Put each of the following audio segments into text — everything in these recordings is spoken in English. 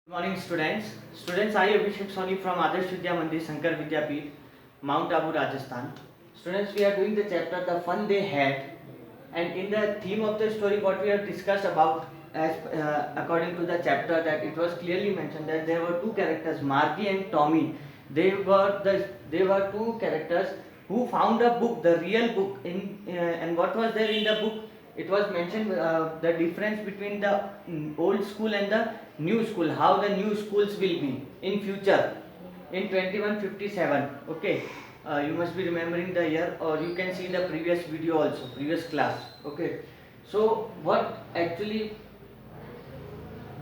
Good morning, students. Students, I Abhishek Soni from Adarsh Vidya Mandir Shankar Vidyapeeth, Mount Abu, Rajasthan. Students, we are doing the chapter The Fun They Had, and in the theme of the story, what we have discussed about, as according to the chapter, that it was clearly mentioned that there were two characters, Margie and Tommy. They were two characters who found a book, the real book, and what was there in the book? It was mentioned the difference between the old school and the new school, how the new schools will be in future in 2157. Okay, you must be remembering the year, or you can see the previous video also, previous class. Okay, so what actually,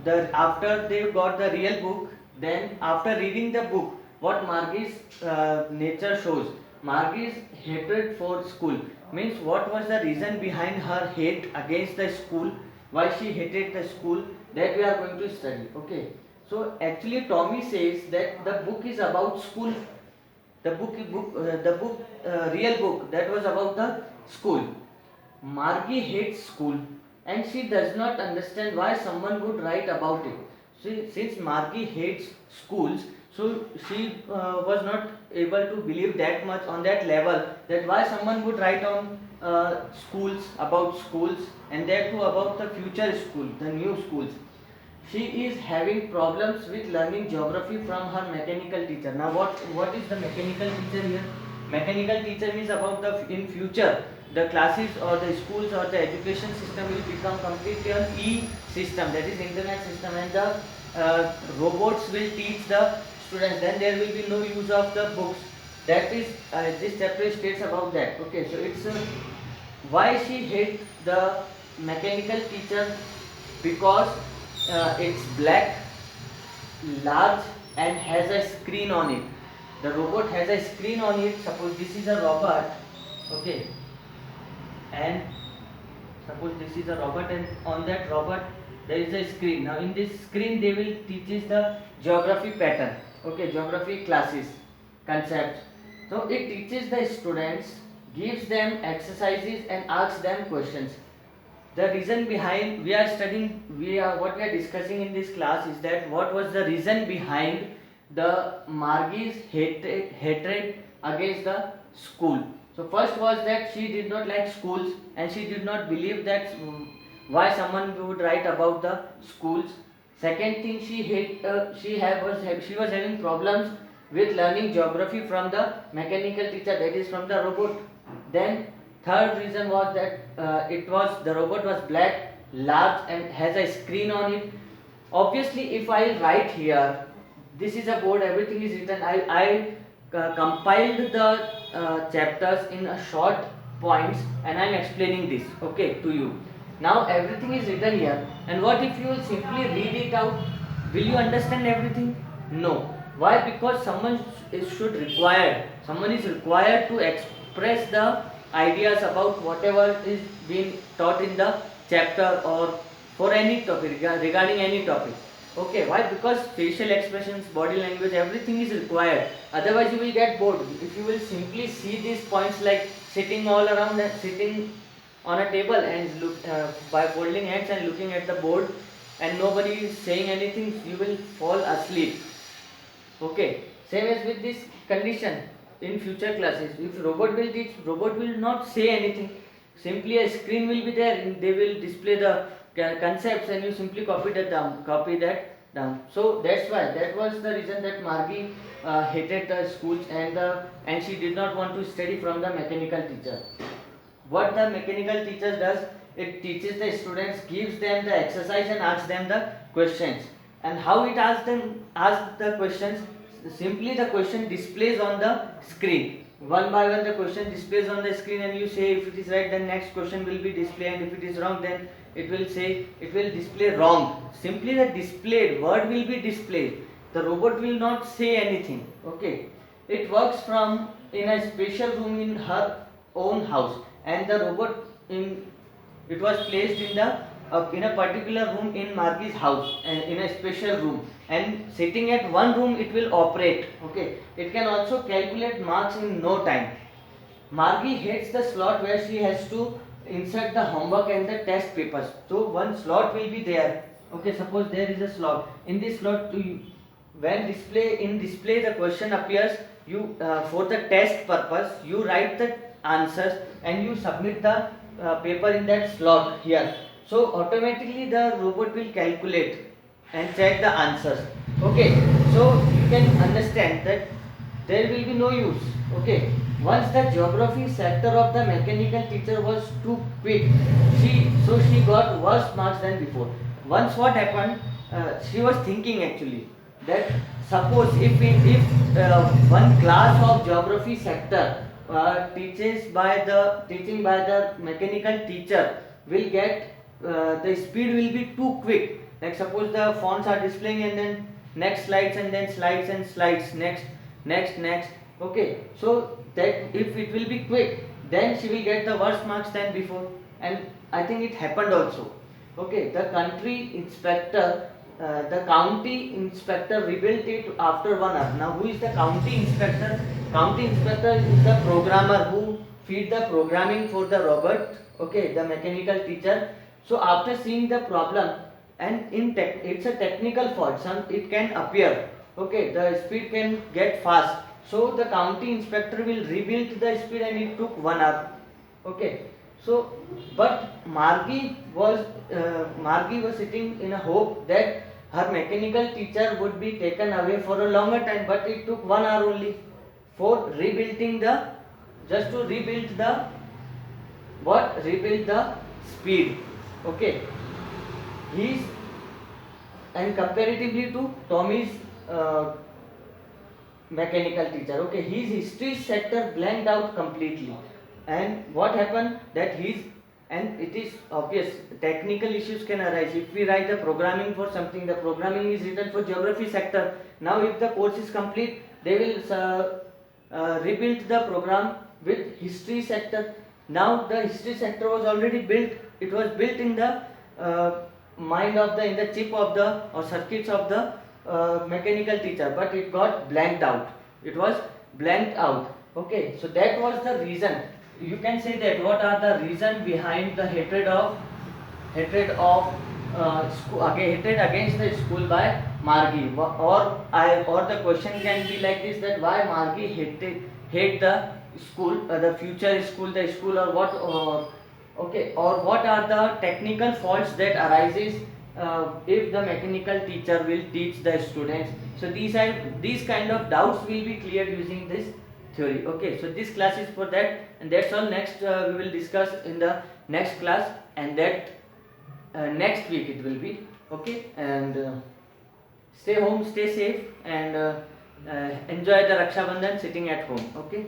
the after they got the real book, then after reading the book, what Margie's nature shows, Margie's hatred for school, means what was the reason behind her hate against the school, why she hated the school, that we are going to study. Okay, so actually Tommy says that the book is about school, the real book that was about the school. Margie hates school and she does not understand why someone would write about it. Since Margie hates schools, so she was not able to believe that much on that level, that why someone would write on schools, and that too about the future school, the new schools. She is having problems with learning geography from her mechanical teacher. Now what is the mechanical teacher here? Mechanical teacher means about the in future the classes or the schools or the education system will become completely an system, that is internet system, and the robots will teach the students. Then there will be no use of the books. That is this chapter states about that. Okay, so it's why she hates the mechanical teacher, because it's black, large, and has a screen on it. The robot has a screen on it. Suppose this is a robot. Okay, and suppose this is a robot, and on that robot there is a screen. Now in this screen they will teach the geography pattern. Okay, geography classes, concepts. So it teaches the students, gives them exercises and asks them questions. The reason behind we are studying, what we are discussing in this class is that what was the reason behind the Margie's hatred against the school. So first was that she did not like schools and she did not believe that why someone would write about the schools. Second thing, she was having problems with learning geography from the mechanical teacher, that is from the robot. Then third reason was that the robot was black, large, and has a screen on it. Obviously, if I write here, this is a board, everything is written. I compiled the chapters in a short points, and I am explaining this. Okay, to you. Now everything is written here, and what if you will simply read it out? Will you understand everything? No. Why? Because someone is required to express the ideas about whatever is being taught in the chapter or for any topic, regarding any topic. Okay, why? Because facial expressions, body language, everything is required. Otherwise you will get bored. If you will simply see these points like sitting all around and sitting on a table and look by folding hands and looking at the board, and nobody is saying anything, you will fall asleep. Okay, same as with this condition in future classes. If robot will teach, robot will not say anything. Simply a screen will be there and they will display the concepts, and you simply copy that down. So that's why, that was the reason that Margie hated the schools, and she did not want to study from the mechanical teacher. What the mechanical teacher does, it teaches the students, gives them the exercise and asks them the questions. And how it asks the questions? Simply the question displays on the screen. One by one the question displays on the screen, and you say if it is right, then next question will be displayed, and if it is wrong, then it will display wrong. Simply the displayed word will be displayed. The robot will not say anything. Okay. It works from in a special room in her own house, and the robot it was placed in a particular room in Margie's house, and in a special room, and sitting at one room it will operate. Okay, it can also calculate marks in no time. Margie hates the slot where she has to insert the homework and the test papers. So one slot will be there. Okay, suppose there is a slot. In this slot, when display the question appears, you for the test purpose you write the answers and you submit the paper in that slot here. So automatically the robot will calculate and check the answers. Okay, so you can understand that there will be no use. Okay, once the geography sector of the mechanical teacher was too quick, she got worse marks than before. Once what happened, she was thinking actually that suppose if one class of geography sector teaching by the mechanical teacher will get the speed will be too quick, like suppose the fonts are displaying and then next slides and then slides and slides, next. Okay, so that if it will be quick, then she will get the worse marks than before. And I think it happened also. Okay, the county inspector rebuilt it after 1 hour. Now who is the county inspector? County inspector is the programmer who feed the programming for the robot, okay, the mechanical teacher. So after seeing the problem, and it's a technical fault, it can appear, okay, the speed can get fast, so the county inspector will rebuild the speed and it took 1 hour. Okay, so but Margie was sitting in a hope that her mechanical teacher would be taken away for a longer time, but it took 1 hour only for rebuilding the just to rebuild the speed. Okay, he's and comparatively to Tommy's mechanical teacher, okay, his history sector blanked out completely. And what happened that and it is obvious technical issues can arise if we write the programming for something. The programming is written for geography sector. Now if the course is complete, they will rebuild the program with history sector. Now the history sector was already built, it was built in the mind of the in the chip of the or circuits of the mechanical teacher, but it got blanked out, it was blanked out. Okay, so that was the reason. You can say that what are the reason behind the hatred of hatred against the school by Margie. Or the question can be like this, that why Margie hate the school, the future school, the school, or what, okay, or what are the technical faults that arises if the mechanical teacher will teach the students. So these kind of doubts will be cleared using this theory. Okay, so this class is for that, and that's all. Next we will discuss in the next class, and that next week it will be. Okay, and stay home, stay safe, and enjoy the Raksha Bandhan sitting at home. Okay.